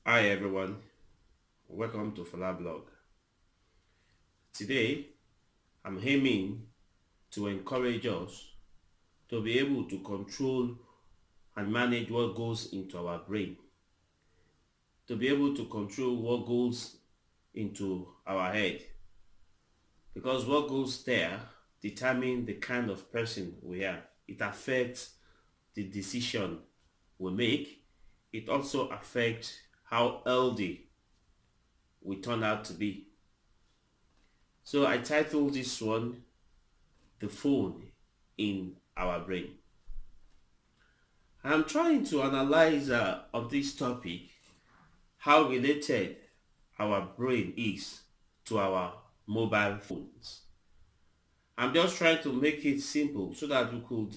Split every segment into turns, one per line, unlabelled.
Hi everyone, welcome to Fala Blog. Today, I'm aiming to encourage us to be able to control and manage what goes into our brain, to be able to control what goes into our head, because what goes there determines the kind of person we are. It affects the decision we make. It also affects how healthy we turn out to be. So I titled this one The Phone in Our Brain. I'm trying to analyze of this topic how related our brain is to our mobile phones. I'm just trying to make it simple so that we could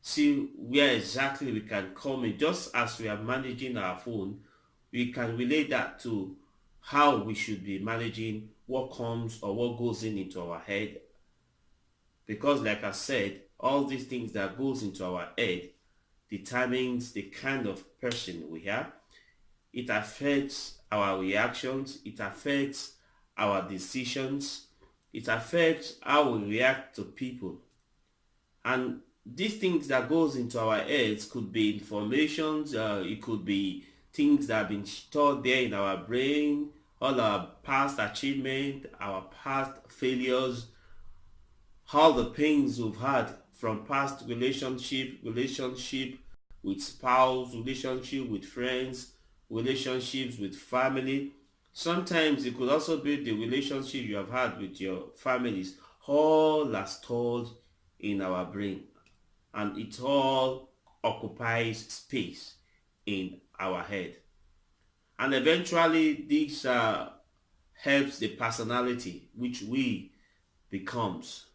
see where exactly we can come in. Just as we are managing our phone, we can relate that to how we should be managing what comes or what goes into our head. Because like I said, all these things that goes into our head determines the kind of person we are. It affects our reactions, it affects our decisions, it affects how we react to people. And these things that goes into our heads could be informations, it could be things that have been stored there in our brain, all our past achievement, our past failures, all the pains we've had from past relationship with spouse, relationship with friends, relationships with family. Sometimes it could also be the relationship you have had with your families. All are stored in our brain, and it all occupies space in our head. And eventually, this helps the personality which we becomes,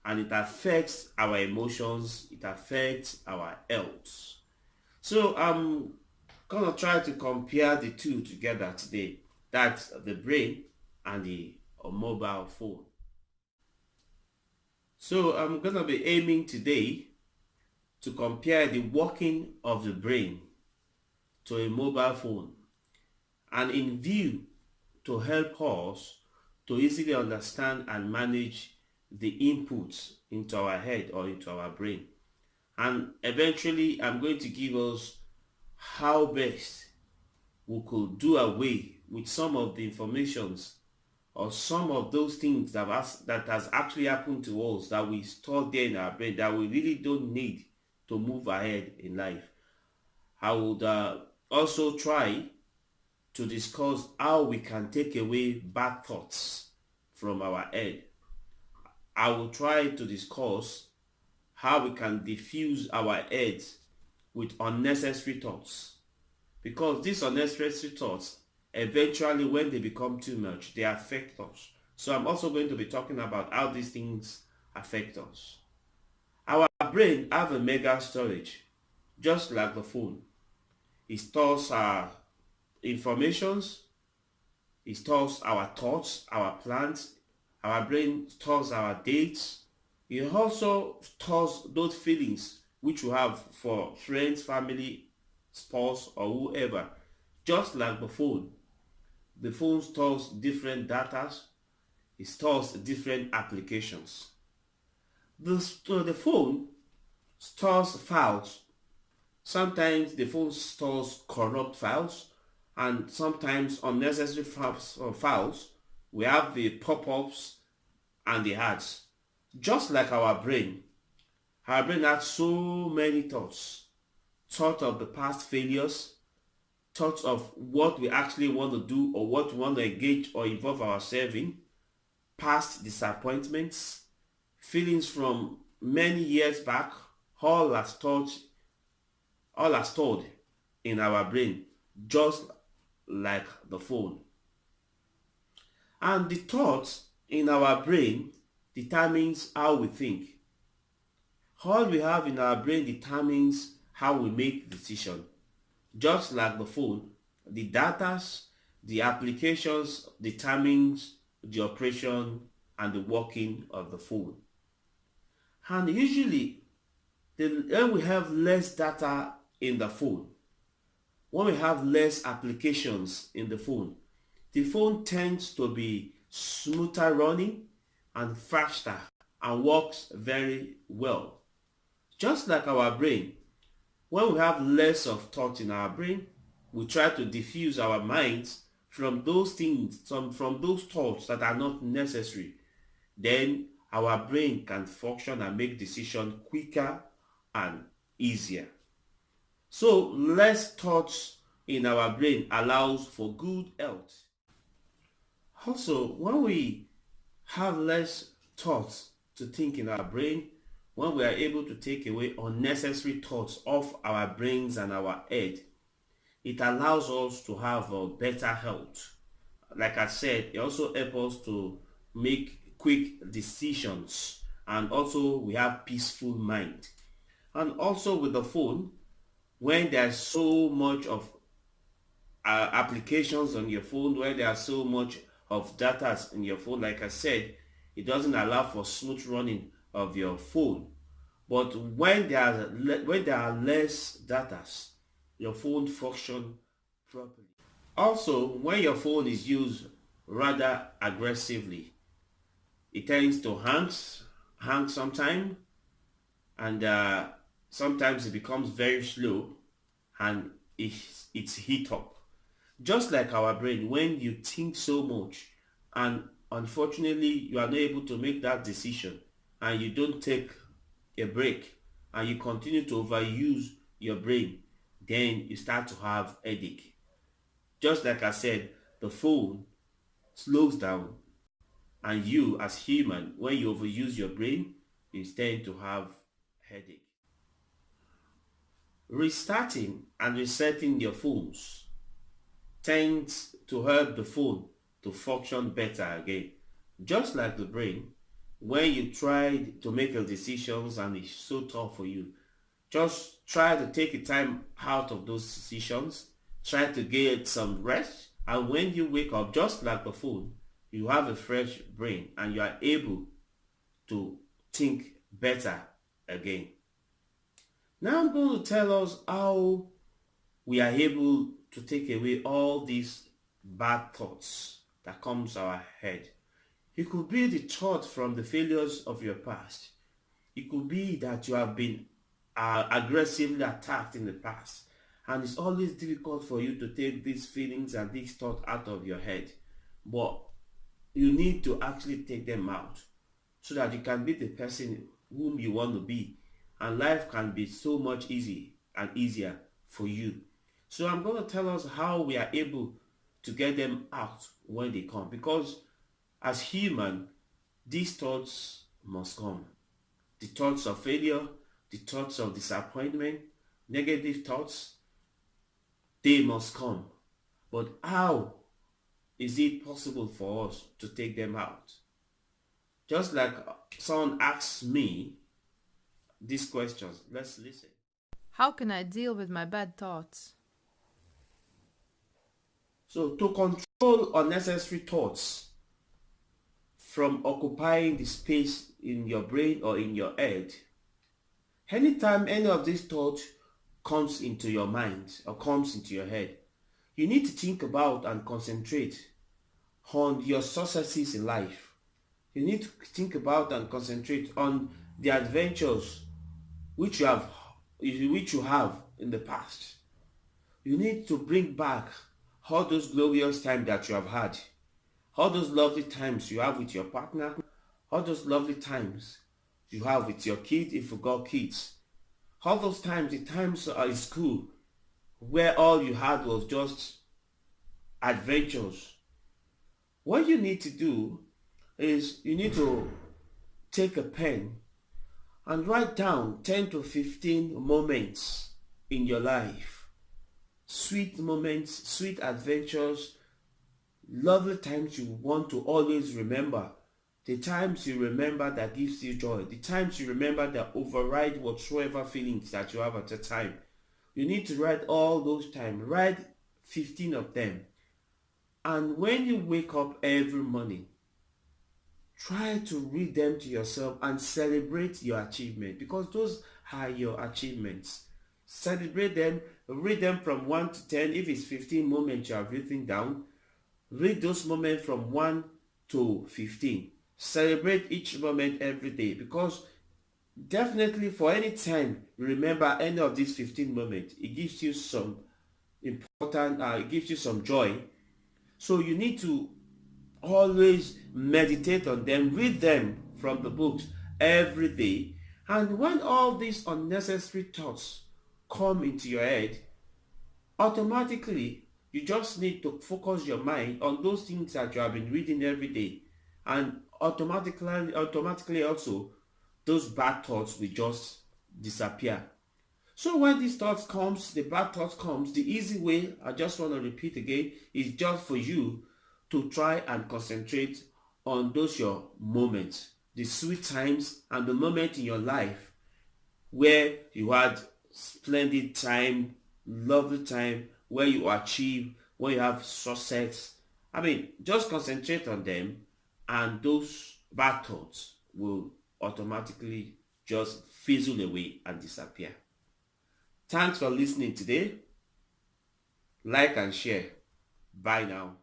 and it affects our emotions, it affects our health. So I'm gonna try to compare the two together today. That's the brain and the mobile phone. So I'm gonna be aiming today to compare the working of the brain to a mobile phone, and in view to help us to easily understand and manage the inputs into our head or into our brain. And eventually, I'm going to give us how best we could do away with some of the informations or some of those things that has actually happened to us that we store there in our brain that we really don't need to move ahead in life. I would also try to discuss how we can take away bad thoughts from our head. I will try to discuss how we can diffuse our heads with unnecessary thoughts, because these unnecessary thoughts eventually, when they become too much, they affect us. So I'm also going to be talking about how these things affect us. Our brain have a mega storage, just like the phone. It stores our informations, it stores our thoughts, our plans. Our brain stores our dates. It also stores those feelings which you have for friends, family, spouse, or whoever. Just like the phone stores different data. It stores different applications. The phone stores files. Sometimes the phone stores corrupt files, and sometimes unnecessary files. We have the pop-ups and the ads. Just like our brain has so many thoughts. Thoughts of the past failures, thoughts of what we actually want to do or what we want to engage or involve ourselves in, past disappointments, feelings from many years back, all are stored, all are stored in our brain, just like the phone. And the thoughts in our brain determines how we think. All we have in our brain determines how we make decisions. Just like the phone, the data, the applications determines the operation and the working of the phone. And usually, when we have less data in the phone, when we have less applications in the phone tends to be smoother running and faster and works very well. Just like our brain, when we have less of thought in our brain, we try to diffuse our minds from those things, from those thoughts that are not necessary. Then our brain can function and make decisions quicker and easier. So less thoughts in our brain allows for good health. Also, when we have less thoughts to think in our brain, when we are able to take away unnecessary thoughts off our brains and our head, it allows us to have a better health. Like I said, it also helps us to make quick decisions, and also we have peaceful mind. And also with the phone, when there's so much of applications on your phone, where there are so much of data in your phone, like I said, it doesn't allow for smooth running of your phone. But when there are less data, your phone function properly. Also, when your phone is used rather aggressively, it tends to hang sometimes, and sometimes it becomes very slow, and it's heat up. Just like our brain, when you think so much and unfortunately you are not able to make that decision, and you don't take a break, and you continue to overuse your brain, then you start to have headache. Just like I said, the phone slows down, and you as human, when you overuse your brain, you tend to have headache. Restarting and resetting your phones tends to help the phone to function better again. Just like the brain, when you try to make a decisions and it's so tough for you, just try to take a time out of those decisions, try to get some rest, and when you wake up, just like the phone, you have a fresh brain and you are able to think better again. Now I'm going to tell us how we are able to take away all these bad thoughts that comes our head. It could be the thought from the failures of your past. It could be that you have been aggressively attacked in the past, and it's always difficult for you to take these feelings and these thoughts out of your head. But you need to actually take them out so that you can be the person whom you want to be, and life can be so much easy and easier for you. So I'm going to tell us how we are able to get them out when they come, because as human, these thoughts must come. The thoughts of failure, the thoughts of disappointment, negative thoughts, they must come. But how is it possible for us to take them out? Just like someone asked me these questions, let's listen.
How can I deal with my bad thoughts?
So to control unnecessary thoughts from occupying the space in your brain or in your head, anytime any of these thoughts comes into your mind or comes into your head, you need to think about and concentrate on your successes in life. You need to think about and concentrate on the adventures which you have in the past. You need to bring back all those glorious times that you have had, all those lovely times you have with your partner, all those lovely times you have with your kid if you got kids, all those times, the times in school where all you had was just adventures. What you need to do is you need to take a pen and write down 10 to 15 moments in your life. Sweet moments, sweet adventures, lovely times you want to always remember. The times you remember that gives you joy. The times you remember that override whatsoever feelings that you have at the time. You need to write all those times. Write 15 of them. And when you wake up every morning, try to read them to yourself and celebrate your achievement, because those are your achievements. Celebrate them, Read them from 1 to 10. If it's 15 moments you have written down, read those moments from 1 to 15. Celebrate each moment every day, because definitely for any time you remember any of these 15 moments, it gives you some it gives you some joy. So you need to always meditate on them, read them from the books every day. And when all these unnecessary thoughts come into your head, automatically you just need to focus your mind on those things that you have been reading every day, and automatically also those bad thoughts will just disappear. So when these thoughts comes, the bad thoughts comes, the easy way, I just want to repeat again, is just for you to try and concentrate on those your moments, the sweet times and the moment in your life where you had splendid time, lovely time, where you achieve, where you have success. I mean, just concentrate on them, and those bad thoughts will automatically just fizzle away and disappear. Thanks for listening today. Like and share. Bye now.